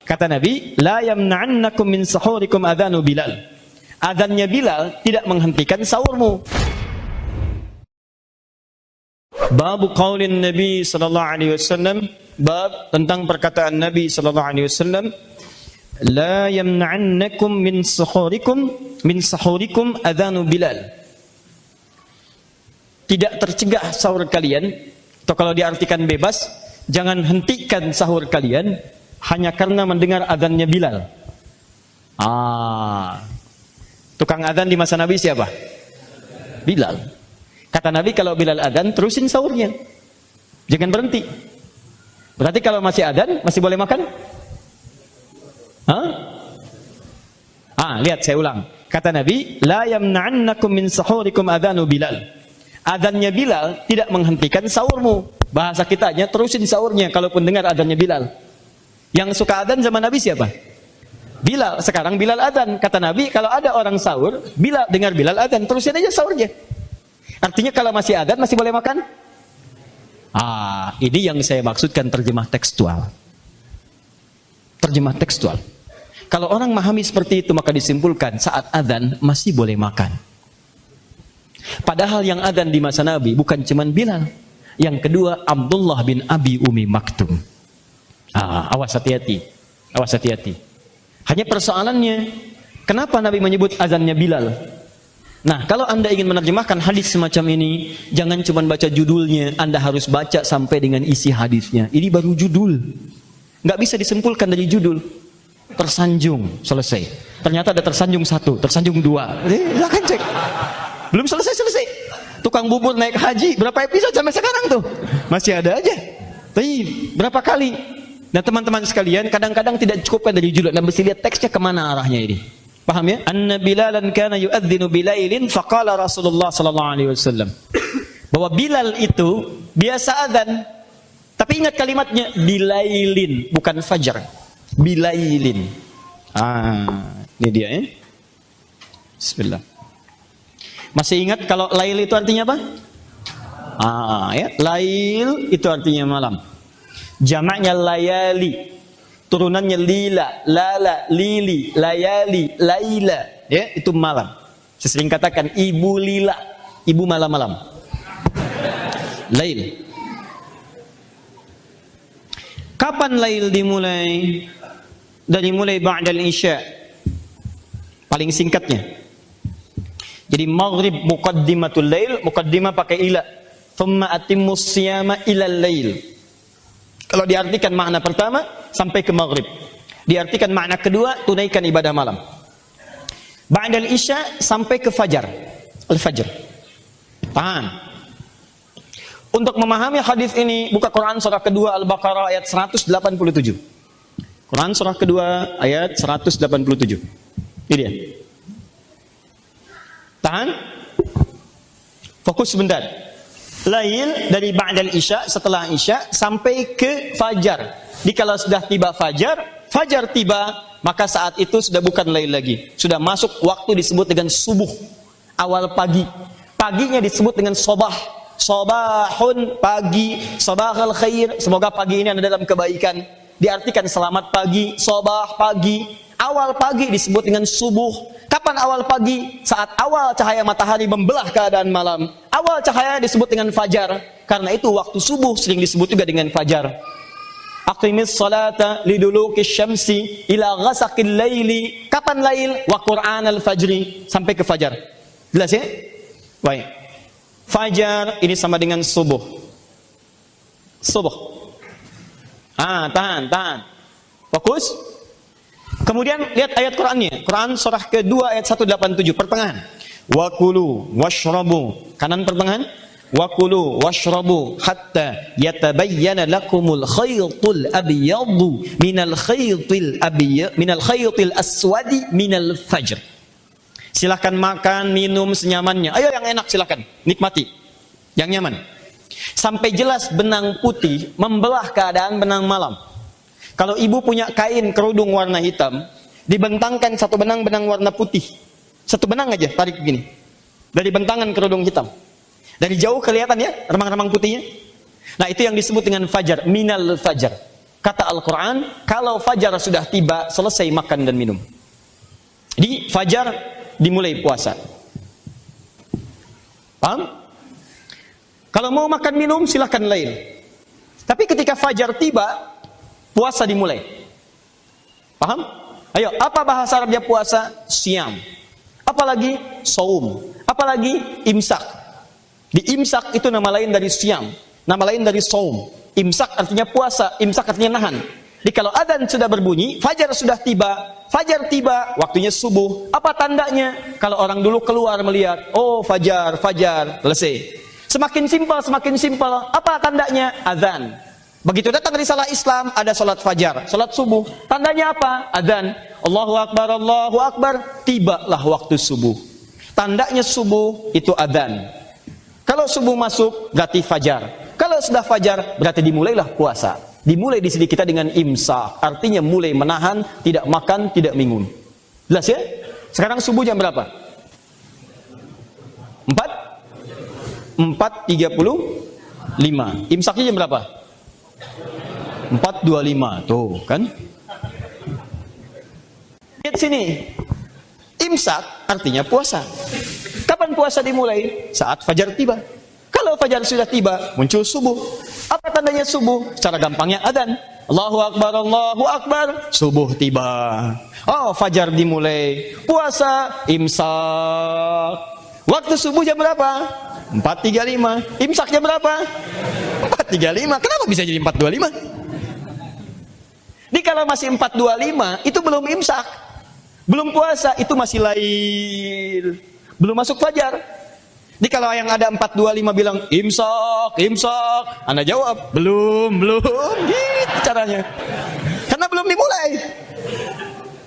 Kata Nabi, la yamna'annakum min sahurikum adhanu Bilal. Adhannya Bilal tidak menghentikan sahurmu. Bab qaulin Nabi sallallahu alaihi wasallam, bab tentang perkataan Nabi sallallahu alaihi wasallam, la yamna'annakum min sahurikum adhanu Bilal. Tidak tercegah sahur kalian, atau kalau diartikan bebas, jangan hentikan sahur kalian hanya karena mendengar adhannya Bilal. Tukang adhan di masa Nabi siapa? Bilal. Kata Nabi, kalau Bilal adhan, terusin sahurnya, jangan berhenti. Berarti kalau masih adhan, masih boleh makan? Lihat, saya ulang. Kata Nabi, la yamna'annakum min sahurikum adhanu Bilal. Adhannya Bilal tidak menghentikan sahurmu. Bahasa kitanya, terusin sahurnya kalaupun dengar adhannya Bilal. Yang suka adhan zaman Nabi siapa? Bilal. Sekarang Bilal adhan. Kata Nabi, kalau ada orang sahur, dengar Bilal adhan, terusin aja sahurnya. Artinya kalau masih adhan, masih boleh makan? Ini yang saya maksudkan terjemah tekstual. Terjemah tekstual. Kalau orang memahami seperti itu, maka disimpulkan saat adhan masih boleh makan. Padahal yang adhan di masa Nabi bukan cuma Bilal. Yang kedua, Abdullah bin Abi Umi Maktum. Awas hati-hati. Awas hati-hati. Hanya persoalannya, kenapa Nabi menyebut azannya Bilal? Nah, kalau Anda ingin menerjemahkan hadis semacam ini, jangan cuma baca judulnya, Anda harus baca sampai dengan isi hadisnya. Ini baru judul. Nggak bisa disimpulkan dari judul. Tersanjung, selesai. Ternyata ada tersanjung 1, tersanjung 2. Silahkan cek. Belum selesai-selesai. Tukang bubur naik haji, berapa episode sampai sekarang tuh? Masih ada aja. Tapi berapa kali? Nah, teman-teman sekalian, kadang-kadang tidak cukupkan dari judul, dan mesti lihat teksnya kemana arahnya ini. Paham ya? Anna Bilalan kana yu'adzinu bilailin faqala Rasulullah sallallahu alaihi wasallam. Bahwa Bilal itu biasa adzan. Tapi ingat kalimatnya, bilailin, bukan fajar. Bilailin. Ini dia ya. Bismillah. Masih ingat kalau lail itu artinya apa? Ya, lail itu artinya malam. Jamaknya layali, turunannya lila, lala, lili, layali, laila, ya, itu malam. Saya sering katakan ibu lila, ibu malam-malam. Lail. Kapan lail dimulai? Dari mulai ba'dal isya. Paling singkatnya. Jadi maghrib muqaddimatul lail, muqaddimah pakai ila. Thumma atimmus siyama ilal lail. Kalau diartikan makna pertama, sampai ke maghrib. Diartikan makna kedua, tunaikan ibadah malam. Ba'dal isya sampai ke fajar. Al-fajr. Paham? Untuk memahami hadis ini, buka Quran surah kedua Al-Baqarah ayat 187. Quran surah kedua ayat 187. Ini dia. Tahan? Fokus sebentar. Lail dari ba'dal isya, setelah isya sampai ke fajar. Dikala sudah tiba fajar tiba, maka saat itu sudah bukan lail lagi. Sudah masuk waktu disebut dengan subuh, awal pagi. Paginya disebut dengan sobah. Sobahun, pagi, sobahal khair. Semoga pagi ini Anda dalam kebaikan. Diartikan selamat pagi, sobah pagi. Awal pagi disebut dengan subuh. Kapan awal pagi? Saat awal cahaya matahari membelah keadaan malam. Awal cahaya disebut dengan fajar. Karena itu waktu subuh sering disebut juga dengan fajar. Aqimis salata liduluki syamsi ila ghasaqil laili. Kapan lail? Wa Qur'anal fajri. Sampai ke fajar. Jelas ya? Baik. Fajar ini sama dengan subuh. Subuh. Tahan. Fokus. Kemudian lihat ayat Qur'annya. Quran surah kedua ayat 187, pertengahan. Wa kulu washrabu. Kanan pertengahan. Wa kulu washrabu hatta yatabayyana lakumul khaytul abyadu minal khaytil aswadi minal fajr. Silakan makan, minum senyamannya. Ayo yang enak silakan, nikmati. Yang nyaman. Sampai jelas benang putih membelah keadaan benang malam. Kalau ibu punya kain kerudung warna hitam, dibentangkan satu benang warna putih. Satu benang aja, tarik begini. Dari bentangan kerudung hitam. Dari jauh kelihatan ya, remang-remang putihnya. Nah, itu yang disebut dengan fajar, minal fajar. Kata Al-Quran, kalau fajar sudah tiba, selesai makan dan minum. Di fajar dimulai puasa. Paham? Kalau mau makan minum silahkan lain. Tapi ketika fajar tiba, puasa dimulai. Paham? Ayo, apa bahasa Arabnya puasa? Siam. Apalagi saum. Apalagi imsak. Di imsak itu nama lain dari siam, nama lain dari saum. Imsak artinya puasa, imsak artinya nahan. Jadi kalau adzan sudah berbunyi, fajar sudah tiba. Fajar tiba, waktunya subuh. Apa tandanya? Kalau orang dulu keluar melihat, oh fajar, fajar, selesai. Semakin simpel. Apa tandanya? Adzan. Begitu datang risalah Islam, ada salat fajar, salat subuh. Tandanya apa? Adzan. Allahu Akbar, Allahu Akbar. Tibalah waktu subuh. Tandanya subuh itu adzan. Kalau subuh masuk, berarti fajar. Kalau sudah fajar, berarti dimulailah puasa. Dimulai di sini kita dengan imsak, artinya mulai menahan, tidak makan, tidak minum. Jelas ya? Sekarang subuh jam berapa? 4:35. Imsaknya jam berapa? 4:25. Tuh, kan? Lihat sini. Imsak artinya puasa. Kapan puasa dimulai? Saat fajar tiba. Kalau fajar sudah tiba, muncul subuh. Apa tandanya subuh? Secara gampangnya adzan. Allahu Akbar, Allahu Akbar. Subuh tiba. Oh, fajar dimulai. Puasa, imsak. Waktu subuh jam berapa? 4:35. Imsak jam berapa? 4:35. Kenapa bisa jadi 4:25? Jadi kalau masih 4:25, itu belum imsak. Belum puasa, itu masih lail. Belum masuk fajar. Jadi kalau yang ada 4:25 bilang imsak, imsak, Anda jawab belum, gitu caranya. Karena belum dimulai.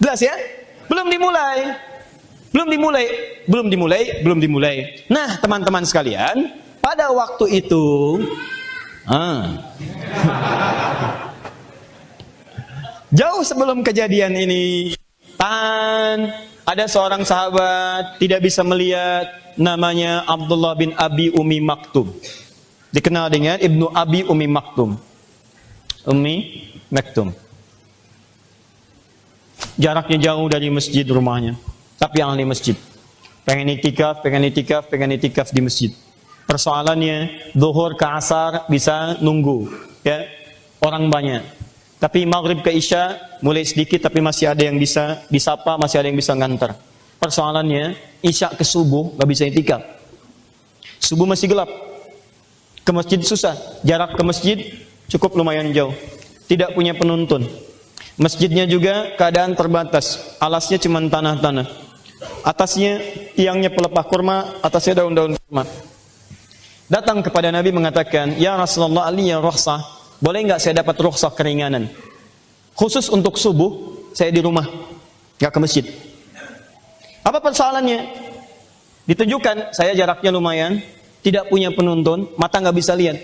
Jelas ya? Belum dimulai. Nah, teman-teman sekalian, pada waktu itu jauh sebelum kejadian ini, ada seorang sahabat tidak bisa melihat, namanya Abdullah bin Abi Umi Maktum. Dikenal dengan Ibnu Abi Umi Maktum. Jaraknya jauh dari masjid rumahnya, tapi ahli masjid. Pengen itikaf di masjid. Persoalannya, zuhur ke asar bisa nunggu, ya, orang banyak. Tapi maghrib ke isya mulai sedikit, tapi masih ada yang bisa disapa, masih ada yang bisa ngantar. Persoalannya, isya ke subuh gak bisa itikaf. Subuh masih gelap. Ke masjid susah. Jarak ke masjid cukup lumayan jauh. Tidak punya penuntun. Masjidnya juga keadaan terbatas. Alasnya cuma tanah-tanah. Atasnya tiangnya pelepah kurma, atasnya daun-daun kurma. Datang kepada Nabi mengatakan, ya Rasulullah, aliyah rukhsah. Boleh nggak saya dapat rukhsah keringanan? Khusus untuk subuh, saya di rumah, nggak ke masjid. Apa persoalannya? Ditunjukkan, saya jaraknya lumayan, tidak punya penuntun, mata nggak bisa lihat.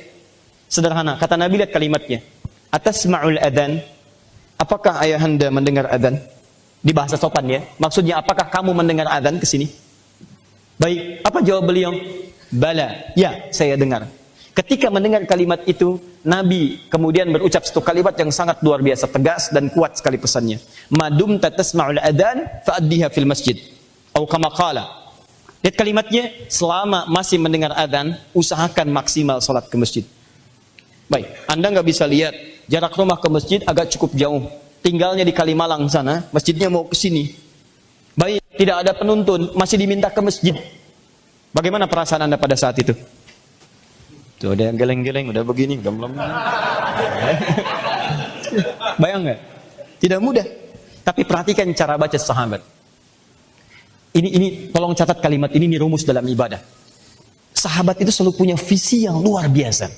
Sederhana, kata Nabi, lihat kalimatnya. Atasma'ul adzan? Apakah ayahanda mendengar adzan? Di bahasa sopan ya. Maksudnya, apakah kamu mendengar adzan ke sini? Baik, apa jawab beliau? Bala, ya, saya dengar. Ketika mendengar kalimat itu, Nabi kemudian berucap satu kalimat yang sangat luar biasa, tegas dan kuat sekali pesannya. Madum tasma'ul adzan fa'addiha fil masjid. Atau kama qala. Lihat kalimatnya, selama masih mendengar adzan, usahakan maksimal salat ke masjid. Baik, Anda nggak bisa lihat, jarak rumah ke masjid agak cukup jauh. Tinggalnya di Kalimalang sana, masjidnya mau ke sini. Baik, tidak ada penuntun, masih diminta ke masjid. Bagaimana perasaan Anda pada saat itu? Tuh ada yang geleng-geleng, udah begini, udah belum. Bayang nggak? Tidak mudah. Tapi perhatikan cara baca sahabat. Ini tolong catat kalimat ini rumus dalam ibadah. Sahabat itu selalu punya visi yang luar biasa.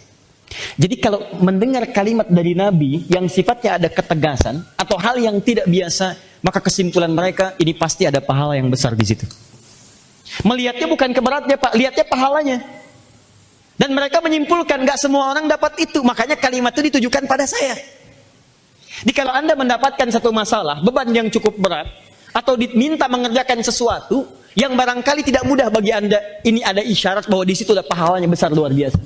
Jadi kalau mendengar kalimat dari Nabi yang sifatnya ada ketegasan atau hal yang tidak biasa, maka kesimpulan mereka ini pasti ada pahala yang besar di situ. Melihatnya bukan keberatnya, Pak, lihatnya pahalanya. Dan mereka menyimpulkan gak semua orang dapat itu, makanya kalimat itu ditujukan pada saya. Jadi kalau Anda mendapatkan satu masalah, beban yang cukup berat, atau diminta mengerjakan sesuatu yang barangkali tidak mudah bagi Anda, ini ada isyarat bahwa di situ ada pahalanya besar luar biasa.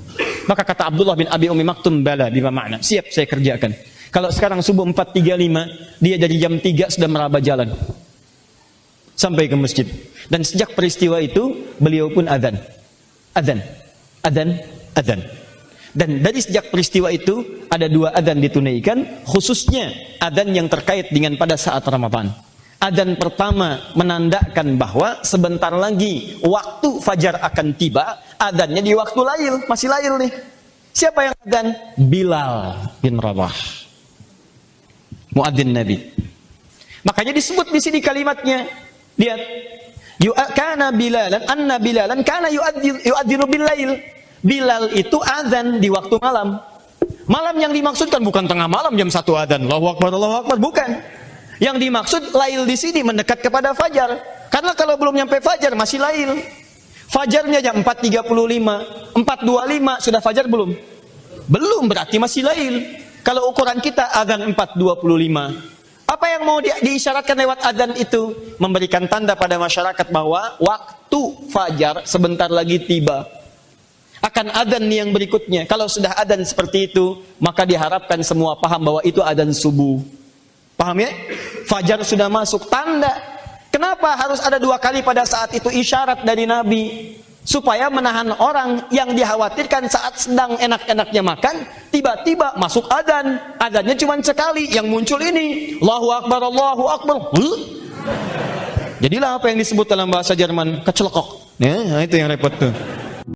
Maka kata Abdullah bin Abi Umi Maktum, bala bima makna, siap saya kerjakan. Kalau sekarang subuh 4.35, dia dari jam 3 sudah meraba jalan sampai ke masjid. Dan sejak peristiwa itu, beliau pun adzan. Adzan, adzan, adzan. Dan dari sejak peristiwa itu, ada 2 adzan ditunaikan, khususnya adzan yang terkait dengan pada saat Ramadan. Adzan pertama menandakan bahwa sebentar lagi waktu fajar akan tiba. Adzannya di waktu lail, masih lail nih. Siapa yang adzan? Bilal bin Rabah, muadzin Nabi. Makanya disebut di sini kalimatnya. Lihat, kana Bilalan, anna Bilalan kana yu'adzinu bil lail. Bilal itu adzan di waktu malam. Malam yang dimaksudkan bukan tengah malam jam 1 adzan, Allahu Akbar, bukan. Yang dimaksud lail di sini mendekat kepada fajar. Karena kalau belum nyampe fajar masih lail. Fajarnya jam 4.35, 4.25 sudah fajar belum? Belum, berarti masih lail. Kalau ukuran kita adzan 4.25. Apa yang mau diisyaratkan lewat adzan itu? Memberikan tanda pada masyarakat bahwa waktu fajar sebentar lagi tiba. Akan adzan yang berikutnya. Kalau sudah adzan seperti itu, maka diharapkan semua paham bahwa itu adzan subuh. Paham ya? Fajar sudah masuk, tanda. Kenapa harus ada 2 kali pada saat itu? Isyarat dari Nabi supaya menahan orang yang dikhawatirkan saat sedang enak-enaknya makan, tiba-tiba masuk adzan. Adzannya cuma sekali, yang muncul ini Allahu Akbar, Allahu Akbar. Jadilah apa yang disebut dalam bahasa Jerman kecelokok. Ya, itu yang repot tuh.